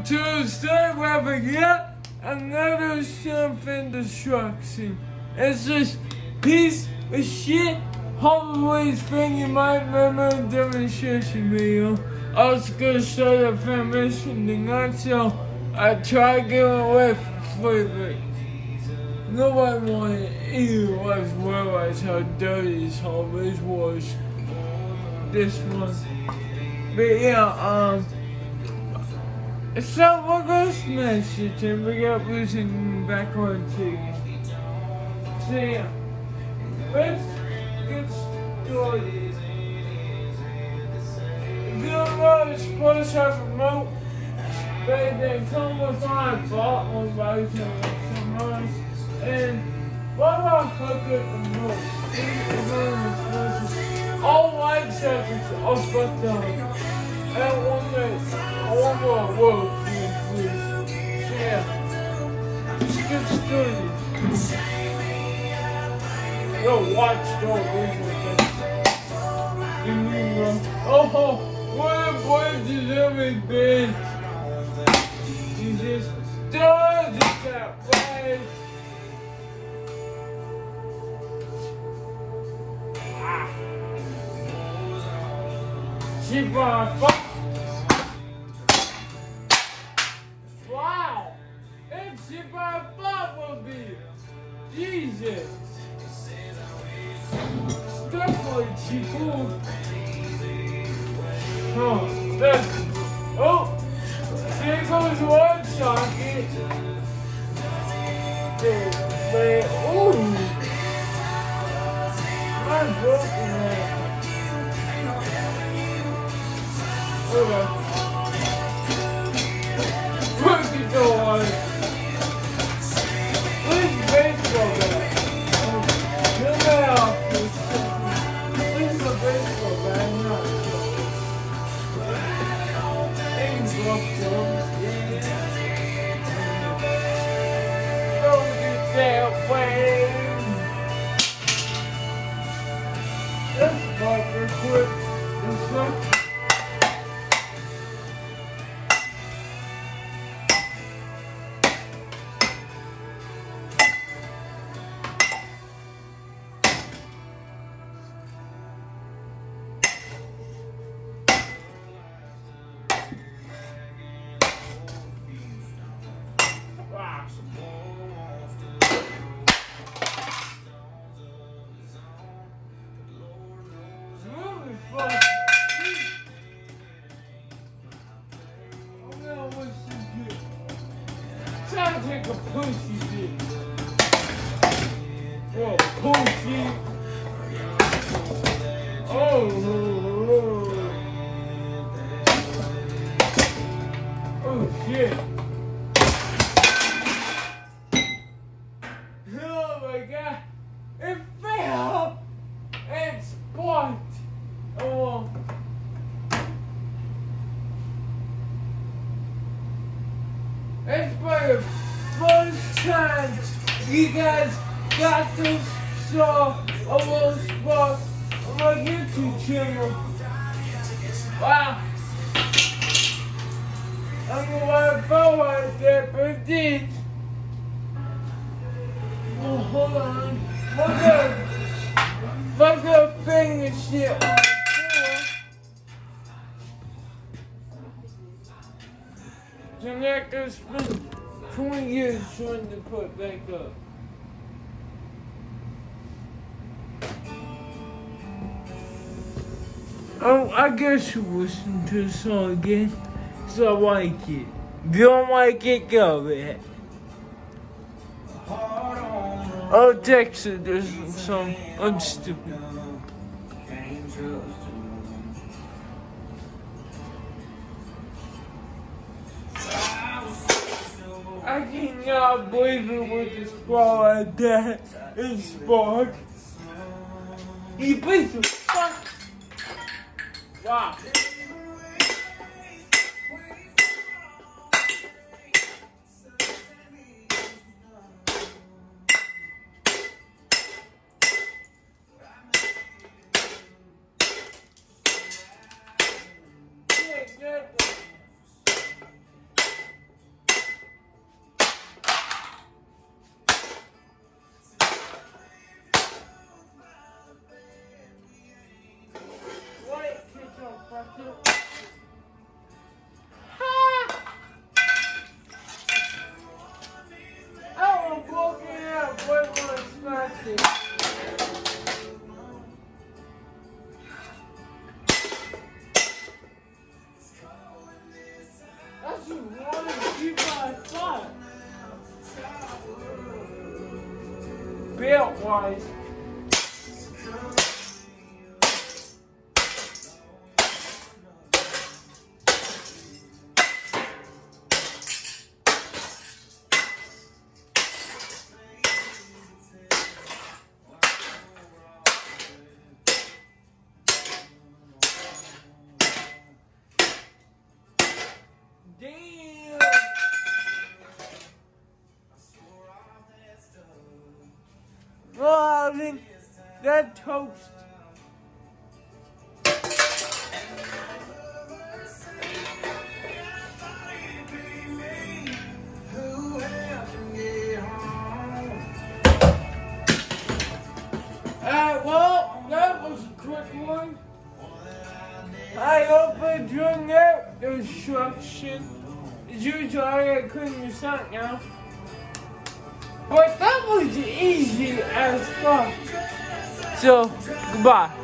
Tuesday, where we get another something destruction. It's just piece of shit. Hopefully, thing you might remember in the demonstration video. I was gonna show the permission to not so I tried giving away flavor. Nobody wanted either of us realize how dirty this always was. This one. But yeah, it's not one ghost message and we got losing back on TV. So yeah, let's get started. If you don't know, it's supposed to have a remote, but they come with I bought one by some others. And why do I hook it remote? All light seconds are fucked up. And one more word, please. So yeah, let's get started. Yo, watch oh, what a voice is everything. You just does it that way. She brought wow! It's she brought bumblebee! Jesus! Definitely she cool. Oh, that's there goes one socket. Ooh! I'm broken that. Okay. Look at the water. Where's baseball bat? Get that off. Where's the baseball bat? No. Things look don't get that way. Let's fucker quit. This one. Take a pussy dick. Whoa, pussy. Oh shit. Oh my god. It fell. It sparked. Oh. It's by the first time you guys got to saw a little spot on my YouTube channel. Wow. I don't know why I felt like that, but it did. Oh, hold on. Look at the finger shit on the floor. So that goes 20 years trying to put back up. Oh, I guess you listen to the song again, so I like it. If you don't like it, go with it. Oh, Dexter, there's some. I'm stupid. I cannot believe it with a spark like that. It's spark. You piece of fuck. Wow. guys. Damn! Well, I think that toast. Well, that was a quick one. I hope you enjoyed that instruction. As usual, I couldn't miss out now. But that was easy as fuck. So, goodbye.